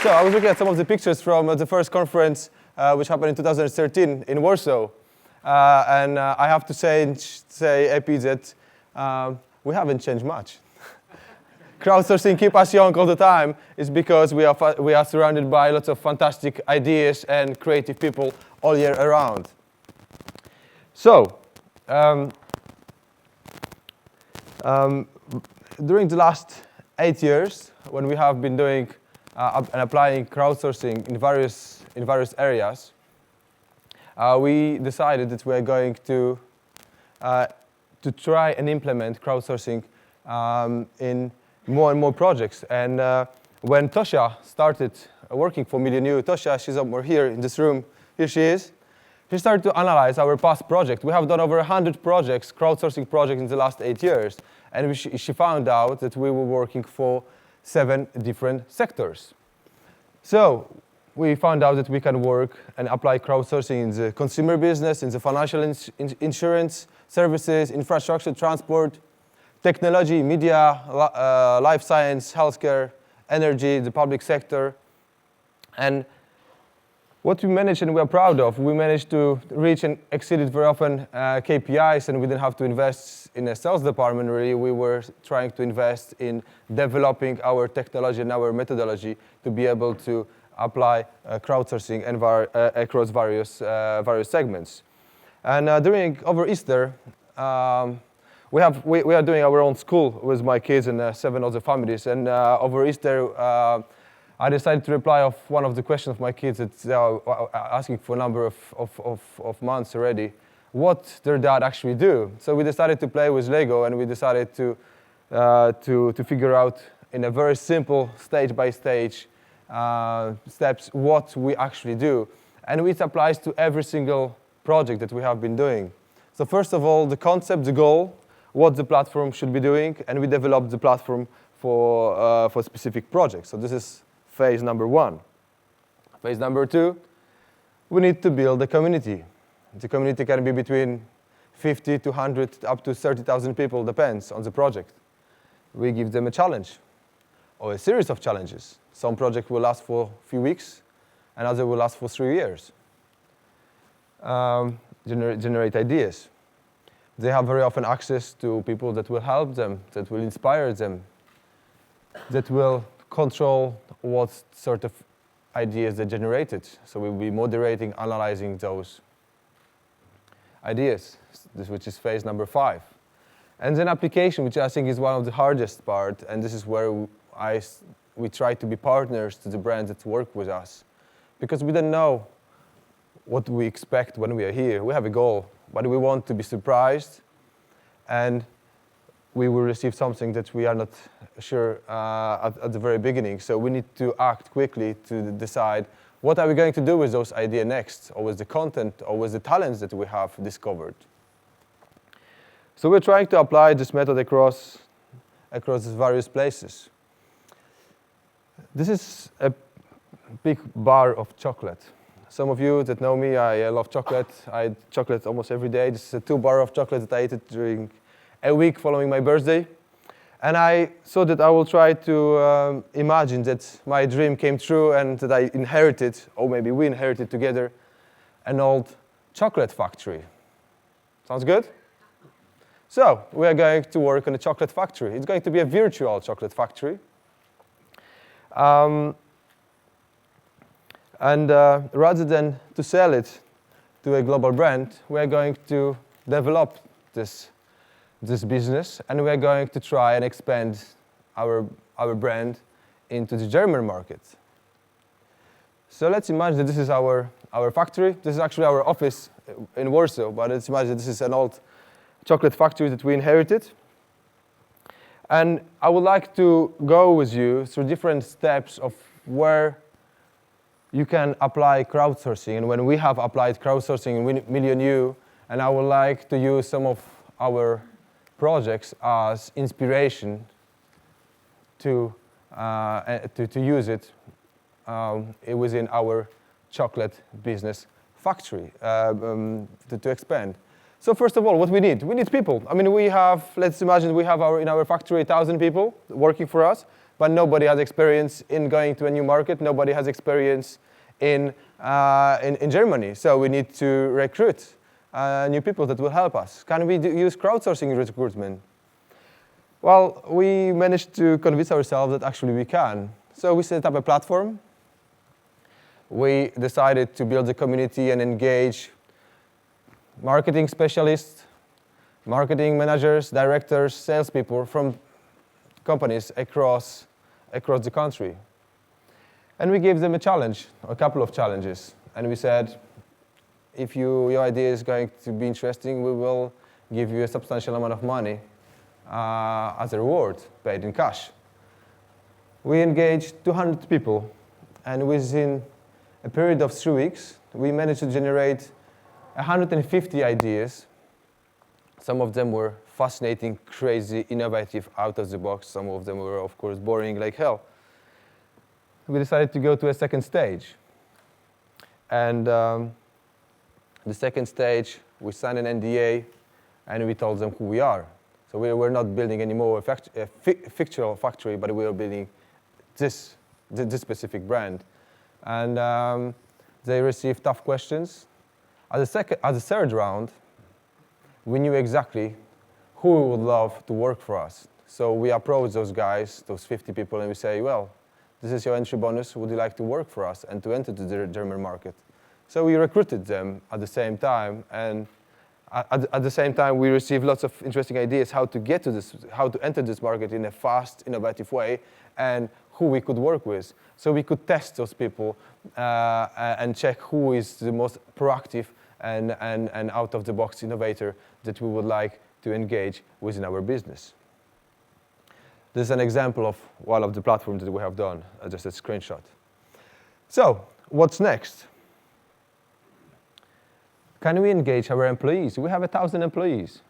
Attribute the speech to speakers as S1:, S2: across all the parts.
S1: So I was looking at some of the pictures from the first conference, which happened in 2013 in Warsaw. And I have to say, Epi, that we haven't changed much. Crowdsourcing keeps us young all the time is because we are surrounded by lots of fantastic ideas and creative people all year around. So, during the last 8 years, when we have been doing and applying crowdsourcing in various areas, we decided that we are going to try and implement crowdsourcing in more and more projects. And when Tosia started working for MillionYou, Tosia, she's somewhere here in this room. Here she is. She started to analyze our past project. We have done over 100 projects, crowdsourcing projects in the last 8 years. And she found out that we were working for 7 different sectors. So we found out that we can work and apply crowdsourcing in the consumer business, in the financial insurance, services, infrastructure, transport, technology, media, life science, healthcare, energy, the public sector. And what we managed and we are proud of, we managed to reach and exceeded very often KPIs, and we didn't have to invest in a sales department really. We were trying to invest in developing our technology and our methodology to be able to apply crowdsourcing and across various segments. And over Easter, we are doing our own school with my kids and 7 other families. And over Easter, I decided to reply of one of the questions of my kids that they are asking for a number of months already, what their dad actually do. So we decided to play with Lego, and we decided to figure out in a very simple stage-by-stage steps what we actually do. And it applies to every single project that we have been doing. So first of all, the concept, the goal, what the platform should be doing, and we developed the platform for specific projects. So this is phase number 1. Phase number 2, we need to build a community. The community can be between 50 to 100 up to 30,000 people, depends on the project. We give them a challenge or a series of challenges. Some project will last for a few weeks, another will last for 3 years. Generate ideas. They have very often access to people that will help them, that will inspire them, that will control what sort of ideas they generated. So we'll be moderating, analyzing those ideas, which is phase number 5. And then application, which I think is one of the hardest part, and this is where we try to be partners to the brands that work with us. Because we don't know what we expect when we are here. We have a goal, but we want to be surprised, and we will receive something that we are not sure at the very beginning. So we need to act quickly to decide what are we going to do with those ideas next, or with the content, or with the talents that we have discovered. So we're trying to apply this method across various places. This is a big bar of chocolate. Some of you that know me, I love chocolate. I eat chocolate almost every day. This is a 2 bar of chocolate that I ate during a week following my birthday. And I thought that I will try to imagine that my dream came true and that I inherited, or maybe we inherited together, an old chocolate factory. Sounds good? So we are going to work on a chocolate factory. It's going to be a virtual chocolate factory. Rather than to sell it to a global brand, we are going to develop this business, and we are going to try and expand our brand into the German market. So let's imagine that this is our factory. This is actually our office in Warsaw, but let's imagine this is an old chocolate factory that we inherited. And I would like to go with you through different steps of where you can apply crowdsourcing, and when we have applied crowdsourcing in MillionYou, and I would like to use some of our projects as inspiration to use it within our chocolate business factory to expand. So first of all, what we need people. I mean, let's imagine we have in our factory 1,000 people working for us. but nobody has experience in going to a new market. Nobody has experience in Germany. So we need to recruit new people that will help us. Can we use crowdsourcing recruitment? Well, we managed to convince ourselves that actually we can. So we set up a platform. We decided to build a community and engage marketing specialists, marketing managers, directors, salespeople from companies across the country. And we gave them a challenge, a couple of challenges. And we said, if your idea is going to be interesting, we will give you a substantial amount of money as a reward, paid in cash. We engaged 200 people, and within a period of 3 weeks, we managed to generate 150 ideas. Some of them were fascinating, crazy, innovative, out of the box. Some of them were, of course, boring like hell. We decided to go to a second stage. And the second stage, we signed an NDA, and we told them who we are. So we were not building anymore a fictional factory, but we were building this specific brand. And they received tough questions. At the third round, we knew exactly who we would love to work for us. So we approached those guys, those 50 people, and we say, well, this is your entry bonus. Would you like to work for us and to enter the German market? So we recruited them at the same time, and at the same time, we received lots of interesting ideas how to get to this, how to enter this market in a fast, innovative way, and who we could work with. So we could test those people and check who is the most proactive and out-of-the-box innovator that we would like to engage within our business. This is an example of one of the platforms that we have done, just a screenshot. So what's next? Can we engage our employees? We have 1,000 employees.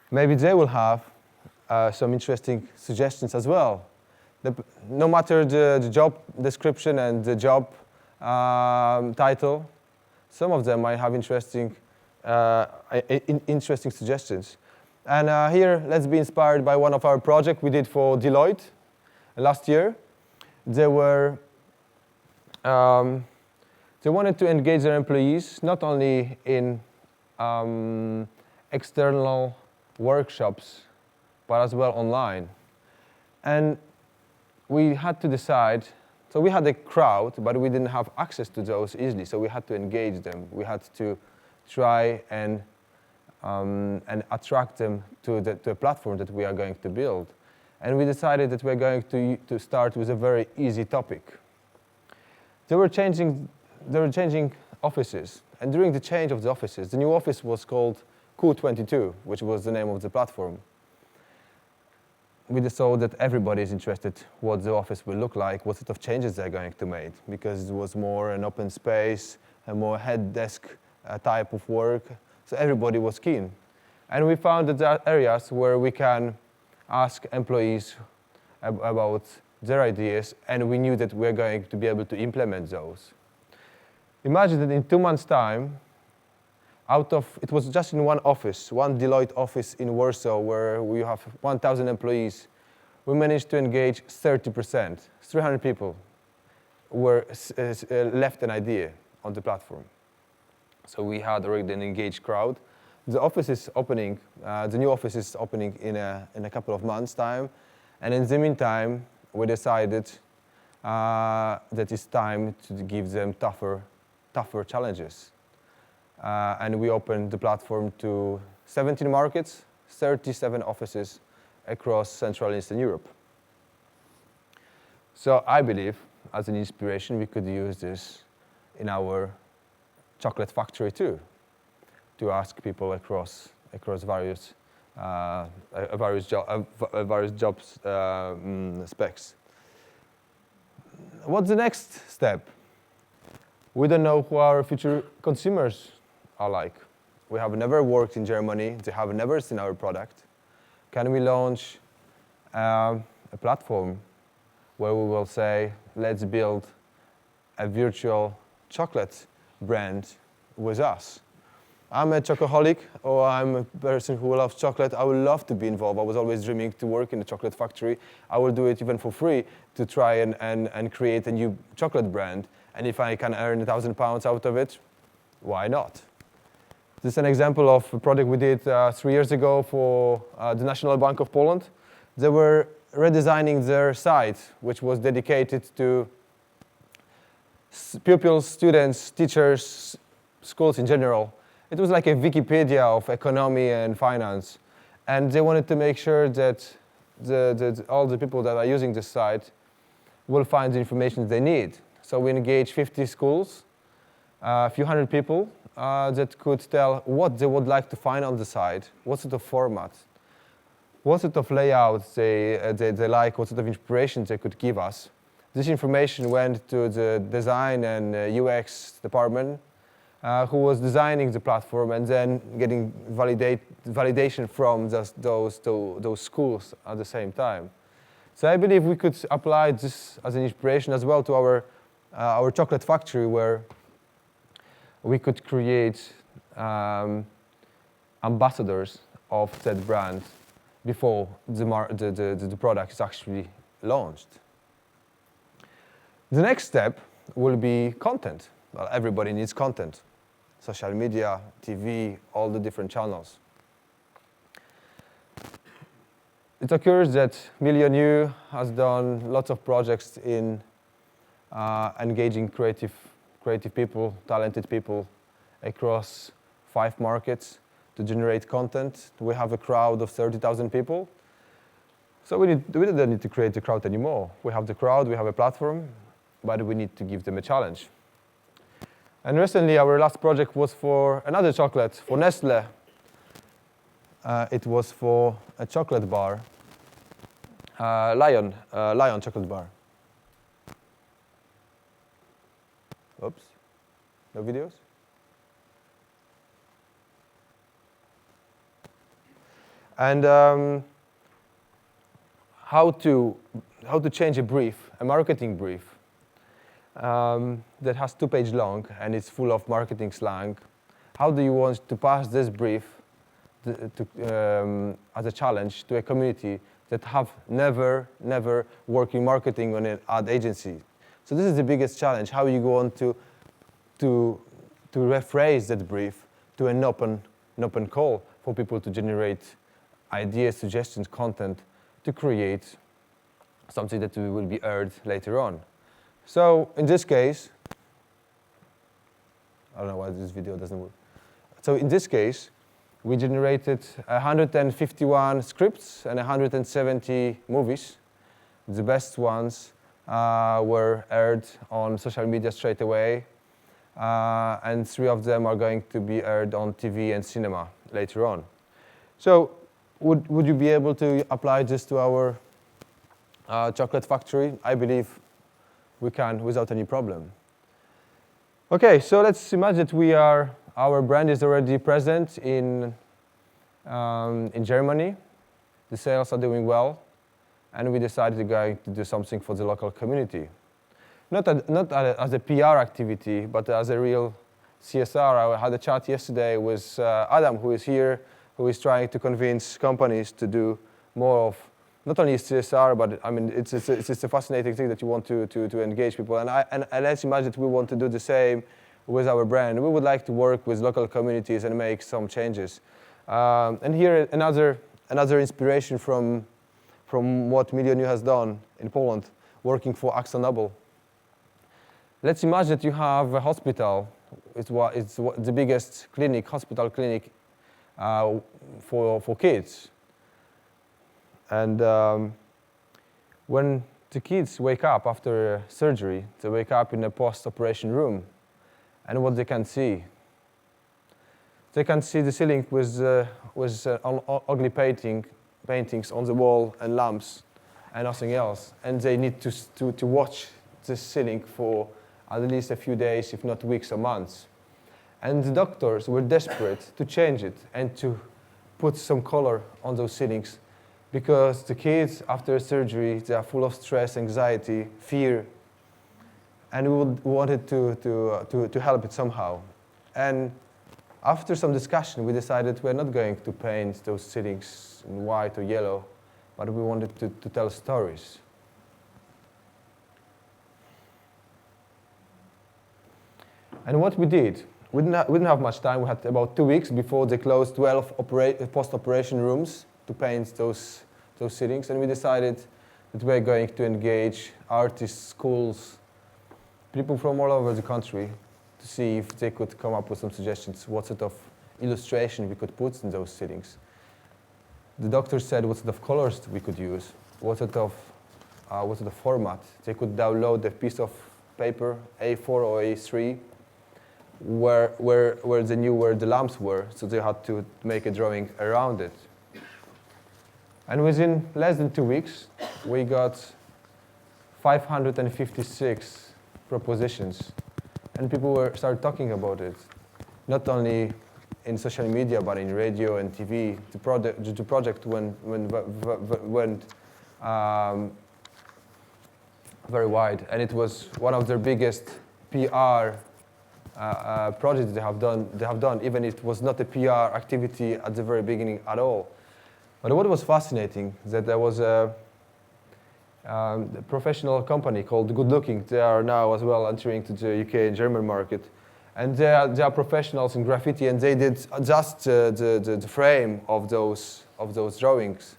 S1: Maybe they will have some interesting suggestions as well. No matter the job description and the job title, some of them might have interesting suggestions. And here, let's be inspired by one of our projects we did for Deloitte last year. They wanted to engage their employees not only in external workshops, but as well online. And we had to decide, so we had a crowd, but we didn't have access to those easily, so we had to engage them. We had to try and attract them to a platform that we are going to build. And we decided that we're going to start with a very easy topic. They were changing offices, and during the change of the offices, the new office was called Q22, which was the name of the platform. We saw that everybody is interested what the office will look like, what sort of changes they're going to make, because it was more an open space, a more head desk type of work, so everybody was keen. And we found that there are areas where we can ask employees about their ideas, and we knew that we're going to be able to implement those. Imagine that in 2 months' time, it was just in one office, one Deloitte office in Warsaw, where we have 1,000 employees, we managed to engage 30%. 300 people left an idea on the platform. So we had already an engaged crowd. The office is opening, the new office is opening in a couple of months' time, and in the meantime, we decided that it's time to give them tougher challenges. And we opened the platform to 17 markets, 37 offices across Central and Eastern Europe. So I believe, as an inspiration, we could use this in our chocolate factory too, to ask people across various jobs specs. What's the next step? We don't know who our future consumers are like. We have never worked in Germany. They have never seen our product. Can we launch a platform where we will say, let's build a virtual chocolate brand with us? I'm a chocoholic, or I'm a person who loves chocolate. I would love to be involved. I was always dreaming to work in a chocolate factory. I will do it even for free to try and create a new chocolate brand. And if I can earn £1,000 out of it, why not? This is an example of a project we did 3 years ago for the National Bank of Poland. They were redesigning their site, which was dedicated to pupils, students, teachers, schools in general. It was like a Wikipedia of economy and finance. And they wanted to make sure that all the people that are using this site will find the information they need. So we engaged 50 schools, a few hundred people that could tell what they would like to find on the site, what sort of format, what sort of layout they like, what sort of inspiration they could give us. This information went to the design and UX department, who was designing the platform and then getting validation from those schools at the same time. So I believe we could apply this as an inspiration as well to our chocolate factory, where we could create ambassadors of that brand before the product is actually launched. The next step will be content. Well, everybody needs content. Social media, TV, all the different channels. It occurs that MillionYou has done lots of projects in engaging creative people, talented people across 5 markets to generate content. We have a crowd of 30,000 people. So we don't need to create a crowd anymore. We have the crowd, we have a platform, but we need to give them a challenge. And recently, our last project was for another chocolate, for Nestle. It was for a chocolate bar, Lion chocolate bar. Oops, no videos? And how to change a brief, a marketing brief, that has 2 pages long and it's full of marketing slang. How do you want to pass this brief as a challenge to a community that have never worked in marketing on an ad agency? So this is the biggest challenge. How you go on to rephrase that brief to an open call for people to generate ideas, suggestions, content to create something that will be aired later on. So in this case, I don't know why this video doesn't work. So in this case, we generated 151 scripts and 170 movies. The best ones were aired on social media straight away, and 3 of them are going to be aired on TV and cinema later on. So would you be able to apply this to our chocolate factory? I believe we can without any problem. Okay, so let's imagine that our brand is already present in Germany. The sales are doing well, and we decided we're going to do something for the local community. Not as a PR activity, but as a real CSR. I had a chat yesterday with Adam, who is here, who is trying to convince companies to do more of not only CSR, but I mean, it's a fascinating thing that you want to engage people. And let's imagine that we want to do the same with our brand. We would like to work with local communities and make some changes. And here another inspiration from what MillionYou has done in Poland, working for Akzo Nobel. Let's imagine that you have a hospital. It's the biggest hospital clinic for kids. And when the kids wake up after surgery, they wake up in a post-operation room. And what they can see? They can see the ceiling with ugly paintings on the wall and lamps and nothing else. And they need to watch this ceiling for at least a few days, if not weeks or months. And the doctors were desperate to change it and to put some color on those ceilings, because the kids, after surgery, they are full of stress, anxiety, fear, and we wanted to help it somehow. And after some discussion, we decided we're not going to paint those sittings in white or yellow, but we wanted to tell stories. And what we did, we didn't have much time. We had about 2 weeks before they closed 12 post-operation rooms to paint those sittings, and we decided that we're going to engage artists, schools, people from all over the country to see if they could come up with some suggestions, what sort of illustration we could put in those sittings. The doctors said what sort of colors we could use, what sort of format. They could download a piece of paper, A4 or A3, where they knew where the lamps were, so they had to make a drawing around it. And within less than 2 weeks, we got 556 propositions, and people started talking about it, not only in social media, but in radio and TV. The project went very wide, and it was one of their biggest PR projects they have done, even if it was not a PR activity at the very beginning at all. But what was fascinating is that there was a professional company called Good Looking. They are now as well entering to the UK and German market. And they are professionals in graffiti, and they did just the frame of those drawings.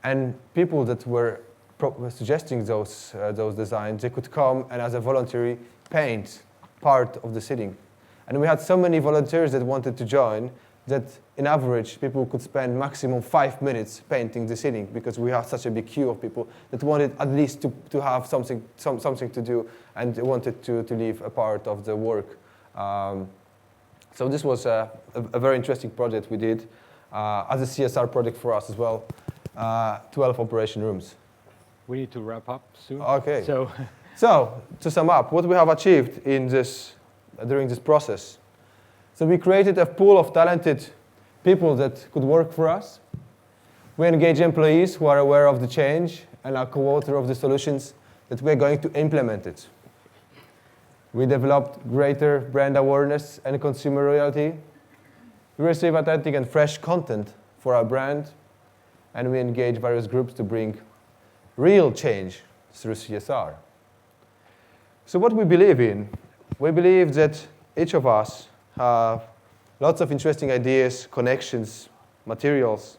S1: And people that were suggesting those designs, they could come and as a voluntary paint part of the sitting. And we had so many volunteers that wanted to join that in average people could spend maximum 5 minutes painting the sitting, because we had such a big queue of people that wanted at least to have something to do and wanted to leave a part of the work. So this was a very interesting project we did as a CSR project for us as well. 12 operation rooms.
S2: We need to wrap up soon.
S1: Okay. So to sum up, what we have achieved during this process. So we created a pool of talented people that could work for us. We engage employees who are aware of the change and are co-author of the solutions that we're going to implement it. We developed greater brand awareness and consumer loyalty. We receive authentic and fresh content for our brand. And we engage various groups to bring real change through CSR. So what we believe in, we believe that each of us have lots of interesting ideas, connections, materials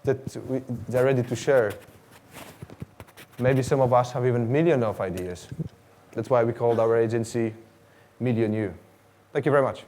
S1: that they're ready to share. Maybe some of us have even millions of ideas. That's why we called our agency MillionYou. Thank you very much.